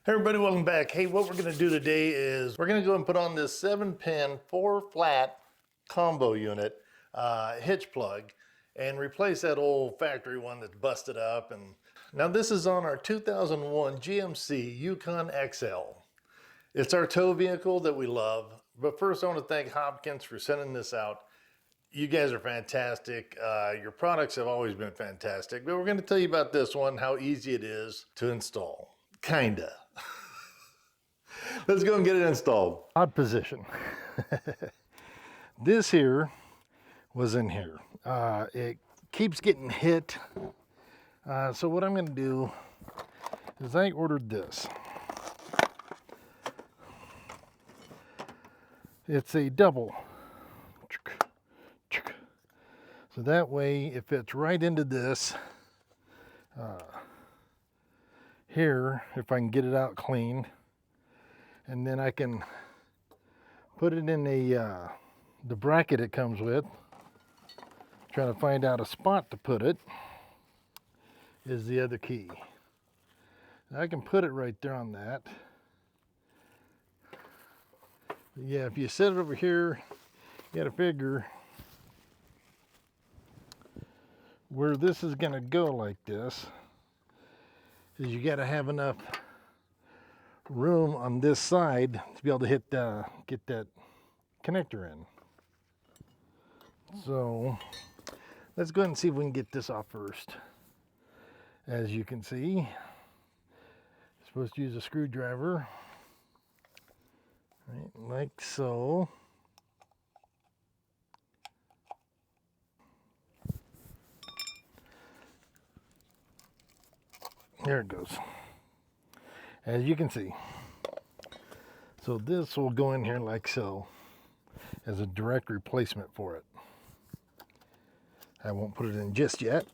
Hey everybody, welcome back. Hey, what we're going to do today is we're going to go and put on this 7-pin 4-flat combo unit hitch plug and replace that old factory one that's busted up. And now this is on our 2001 GMC Yukon XL. It's our tow vehicle that we love. But first I want to thank Hopkins for sending this out. You guys are fantastic. Your products have always been fantastic. But we're going to tell you about this one, how easy it is to install. Kinda. Let's go and get it installed. Odd position. This here was in here. It keeps getting hit. So what I'm going to do is I ordered this. It's a double. So that way it fits right into this. Here, if I can get it out clean. And then I can put it in the bracket it comes with. Trying to find out a spot to put it is the other key. Now I can put it right there on that. Yeah, if you set it over here, you gotta figure where this is gonna go like this is you gotta have enough room on this side to be able to get that connector in. So let's go ahead and see if we can get this off first. As you can see, you're supposed to use a screwdriver, right, like so. There it goes. As you can see. So this will go in here like so as a direct replacement for it. I won't put it in just yet.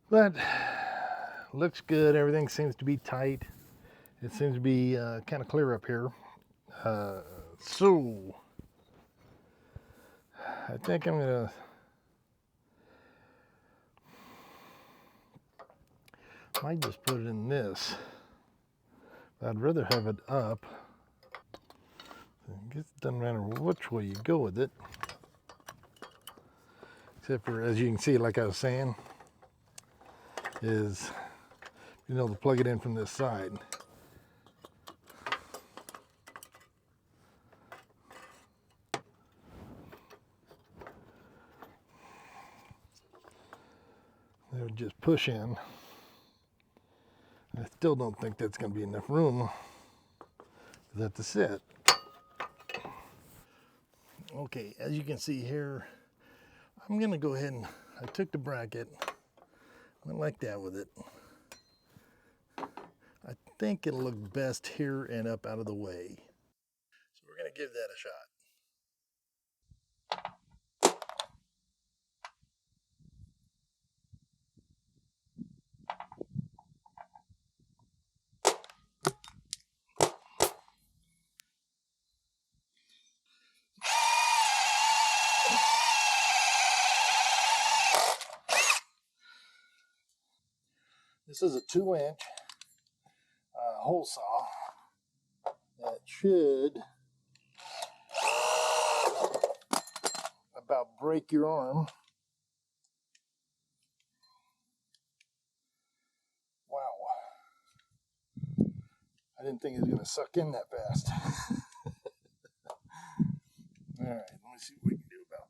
But looks good. Everything seems to be tight. It seems to be kind of clear up here. So I think I'm gonna might just put it in this. I'd rather have it up. I guess it doesn't matter which way you go with it. Except for, as you can see, like I was saying, is you know to plug it in from this side. They would just push in. I still don't think that's going to be enough room for that to sit. Okay, as you can see here, I'm going to go ahead and I took the bracket, went like that with it. I think it'll look best here and up out of the way. So we're going to give that a shot. This is a 2-inch hole saw that should about break your arm. Wow. I didn't think it was going to suck in that fast. All right, let me see what we can do about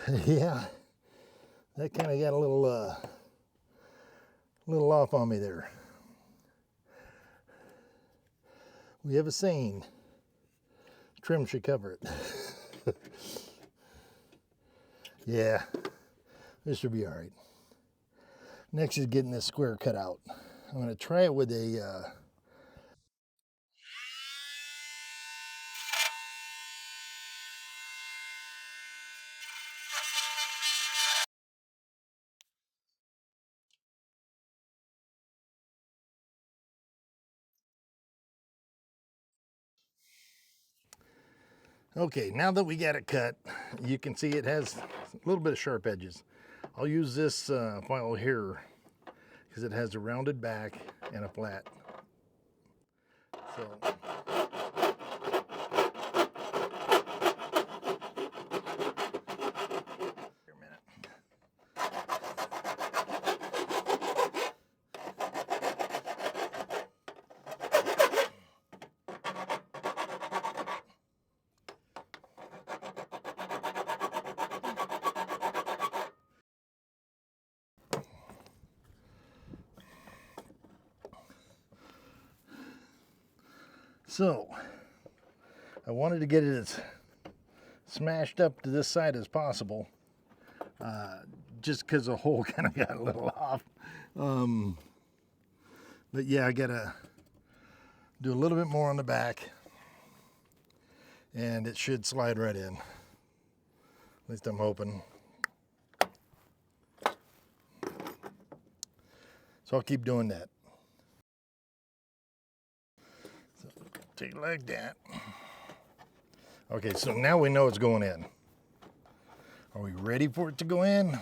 that. Yeah, that kind of got a little off on me there. We have a saying, trim should cover it. Yeah, this should be all right. Next is getting this square cut out. I'm going to try it with a Okay, now that we got it cut, you can see it has a little bit of sharp edges. I'll use this file here because it has a rounded back and a flat. So here a minute. So I wanted to get it as smashed up to this side as possible, just because the hole kind of got a little off. But yeah, I gotta do a little bit more on the back, and it should slide right in. At least I'm hoping. So I'll keep doing that. So take it like that. Okay, so now we know it's going in. Are we ready for it to go in?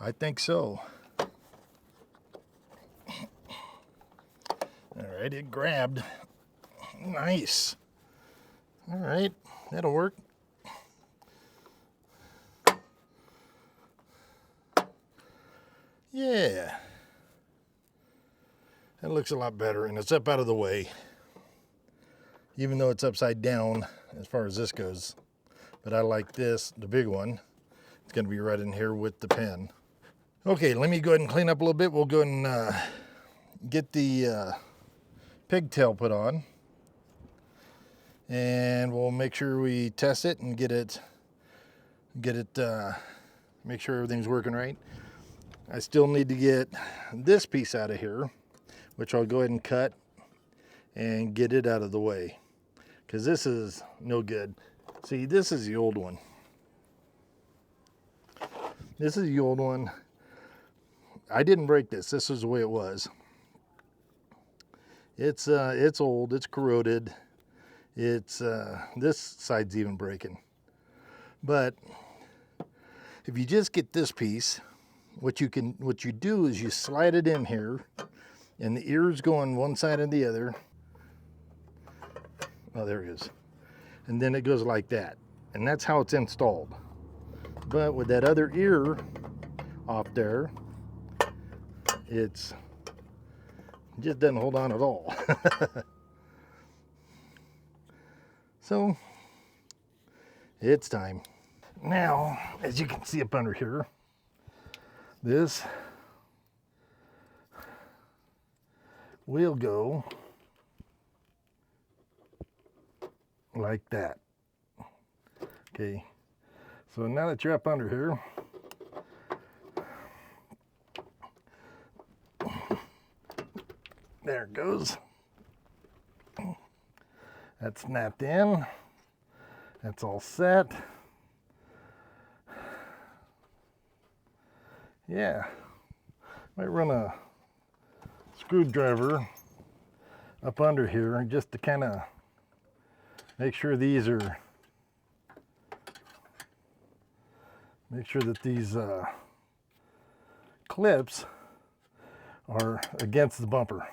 I think so. All right, it grabbed. Nice. All right, that'll work. Yeah. That looks a lot better, and it's up out of the way. Even though it's upside down as far as this goes. But I like this, the big one. It's gonna be right in here with the pen. Okay, let me go ahead and clean up a little bit. We'll go ahead and get the pigtail put on. And we'll make sure we test it and make sure everything's working right. I still need to get this piece out of here, which I'll go ahead and cut and get it out of the way, because this is no good. See, this is the old one. This is the old one. I didn't break this. This is the way it was. It's old. It's corroded. It's this side's even breaking. But if you just get this piece, what you do is you slide it in here, and the ears go on one side and the other. Oh, there it is. And then it goes like that. And that's how it's installed. But with that other ear off there, it just doesn't hold on at all. So, it's time. Now, as you can see up under here, this will go like that. Okay, so now that you're up under here, there it goes. That's snapped in. That's all set. Yeah, might run a screwdriver up under here just to kind of make sure these are, make sure that these clips are against the bumper.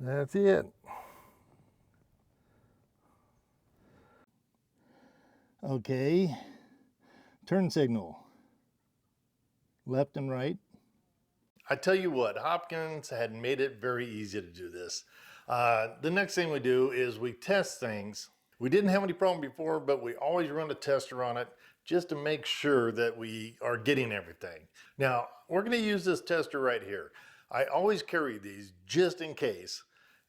That's it. Okay, turn signal, left and right. I tell you what, Hopkins had made it very easy to do this. The next thing we do is we test things. We didn't have any problem before, but we always run a tester on it just to make sure that we are getting everything. Now, we're going to use this tester right here. I always carry these just in case,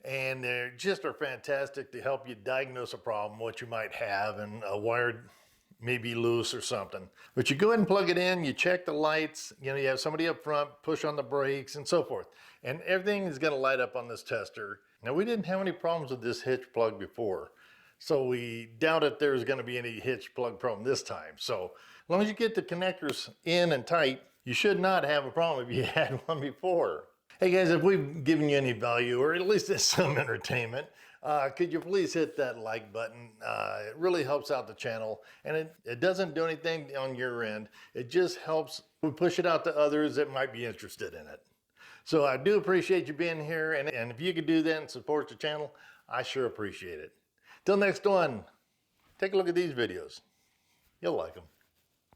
and they just are fantastic to help you diagnose a problem, what you might have, and a wire may be loose or something. But you go ahead and plug it in, you check the lights, you have somebody up front, push on the brakes and so forth. And everything is gonna light up on this tester. Now, we didn't have any problems with this hitch plug before, so we doubt if there's gonna be any hitch plug problem this time. So as long as you get the connectors in and tight, you should not have a problem if you had one before. Hey guys, if we've given you any value, or at least some entertainment, could you please hit that like button? It really helps out the channel, and it doesn't do anything on your end. It just helps push it out to others that might be interested in it. So I do appreciate you being here, and if you could do that and support the channel, I sure appreciate it. Till next one, take a look at these videos. You'll like them.